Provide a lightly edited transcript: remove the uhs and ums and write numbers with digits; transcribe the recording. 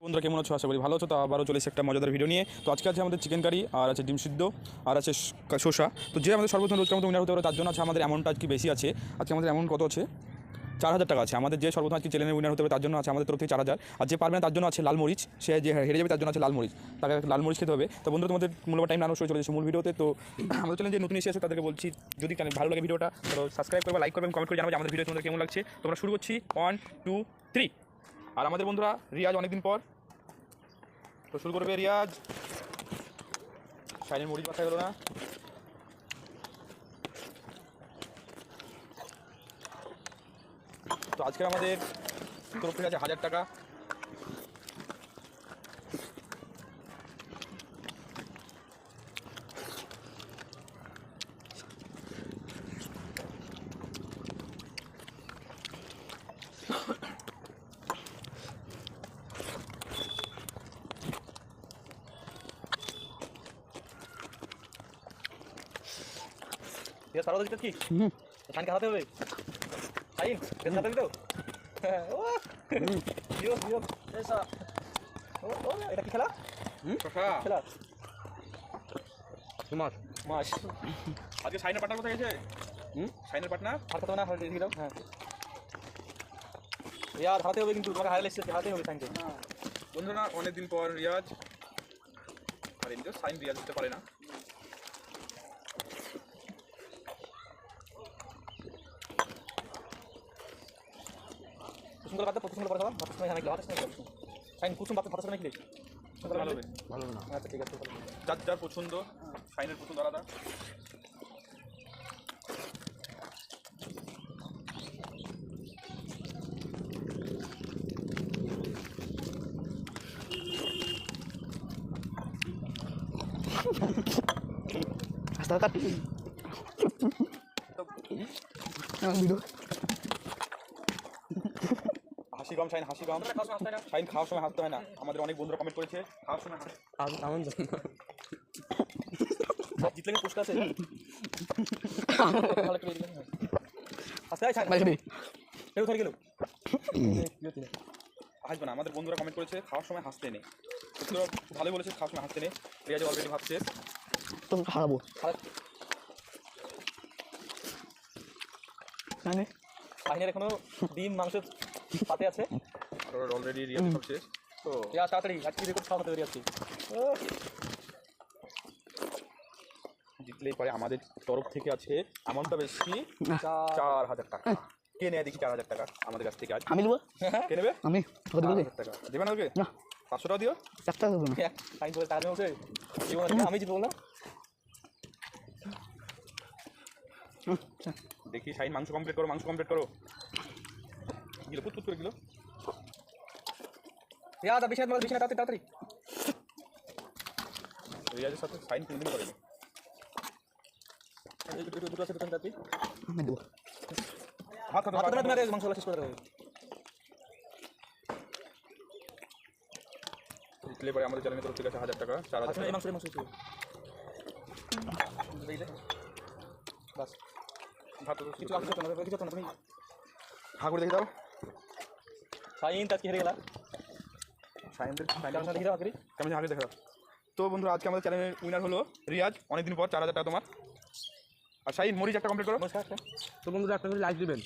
বন্ধুরা কেমন আছো? আশা করি ভালো আছো। তো আবারও চলেছে একটা মজাদার ভিডিও নিয়ে। তো আজকে আছে আমাদের চিকেন কারি, আর আছে ডিম সিদ্ধ, আর আছে শসা। তো যে আমাদের সর্বপ্রথম রোজকার মতো উইনার হতে পারে তার জন্য আছে আমাদের অ্যামাউন্টটা আজকে বেশি আছে। আজকে আমাদের অ্যামাউন্ট কত আছে? 4000 টাকা আছে। আমাদের যে সর্বপ্রথম আজকে চ্যানেলের উইনার হতে হবে তার জন্য আছে আমাদের তরফ থেকে 4000। আর যে পারবে না তার জন্য আছে লাল মরিচ। সে যে হেরে যাবে তার জন্য আছে লাল মরিচ, তাকে লাল মরিচ খেতে হবে। তো বন্ধুরা তোমাদের মূল্যবান টাইম না নষ্ট হয়ে চলে যাচ্ছে মূল ভিডিওতে। তো আমাদের চ্যানেলে যে নতুন এসে আছে তাদেরকে বলছি, যদি ভালো লাগে ভিডিওটা তো সাবস্ক্রাইব করবে, লাইক করবে, কমেন্ট করে জানাবে আমাদের ভিডিও তোমাদের কেমন লাগছে। তোমরা শুরু করছি 1 2 3। আর আমাদের বন্ধুরা রিয়াজ অনেকদিন পর, তো শুরু করবে রিয়াজ। শাইনের মরিচ বাছা গেল না। তো আজকে আমাদের তরফ থেকে আছে 1000 টাকা। ये सारा दिक्कत की खान के खाते हुए खाइन कैसे खाते तो ओ यो यो ऐसा ओ এটা কি খেলা শশা খেলা মাছ মাছ আজকে শাইনের পার্টনার কোথায় গেছে? শাইনের পার্টনার আর কত না হল দেখি দাও। হ্যাঁ यार হাতে হবে কিন্তু তোমাকে হাইলাইটস হাতে হবে শাইনকে। বন্ধুরা অনেকদিন পর রিয়াজ, আর এমনি শাইন রিয়াজ হতে পারে না। সুন্দর কথা পছন্দ করে দাও ভাত সময় আমি গ্লাস নিয়ে আসছি শাইন কুসুম ভাত ভাত সময় খেলে ভালো হবে ভালো না। আচ্ছা ঠিক আছে যার যার পছন্দ, শাইনের পছন্দ আলাদা। Hasta acá. হাসি কম শাইন, হাসি কম। শাইন খাওয়ার সময় হাসতে হয় না। আমাদের অনেক বন্ধুরা কমেন্ট করেছে খাওয়ার সময় জিতলে পুরস্কার আছে। হাসবে না। আমাদের বন্ধুরা কমেন্ট করেছে খাওয়ার সময় হাসতে নেই। ভালোই বলেছে খাওয়ার সময় হাসতে নেই। রিয়াজ অলরেডি ভাবছে তুমি খারাপ শাহিনের এখনো ডিম মাংস পাতে আছে, আর অলরেডি রিয়াজ সব শেষ। তো তাড়াতাড়ি আজকে রেকর্ড খাওয়া হতে যাচ্ছি। জিতলেই পরে আমাদের তরফ থেকে আছে অ্যামাউন্টটা বেশি 4000 টাকা। কে নেয় দেখি 4000 টাকা আমাদের কাছ থেকে? আজ আমি দেবো। কে নেবে? আমি টাকা দেবে না? ওকে না 500 টাকা দিও। 4 টাকা দেবো না। আমি জিতবো না। দেখি শাইন মাংস কমপ্লিট করো, মাংস কমপ্লিট করো। গিলো পুত করে গিলো বেশি বেশি না তাড়াতাড়ি। রিয়াজের সাথে শাইন কোনদিন করেনি। দুটো আছে দোকান তাড়াতাড়ি আমি দেবো। হাত হাত মাংস শেষ করে দেবে। জিতলে পরে আমাদের চ্যানেলের তরফ থেকে আছে 1000 টাকা। 4000 মাংস মাংস বাস ভাত কিছু আপনি কিছু তো না। তুমি হা করে দেখে দাও। শাইন তাকে হেরে গেলা। শাইনদের দেখে দাও আগে কেমন আগে দেখা দাও। তো বন্ধুরা আজকে আমাদের চ্যানেলের উইনার হলো রিয়াজ, অনেকদিন পর 4000 টাকা তোমার। আর শাইন মরিচ একটা কমপ্লিট করো। তো বন্ধুরা একটা করে লাইক দিবেন।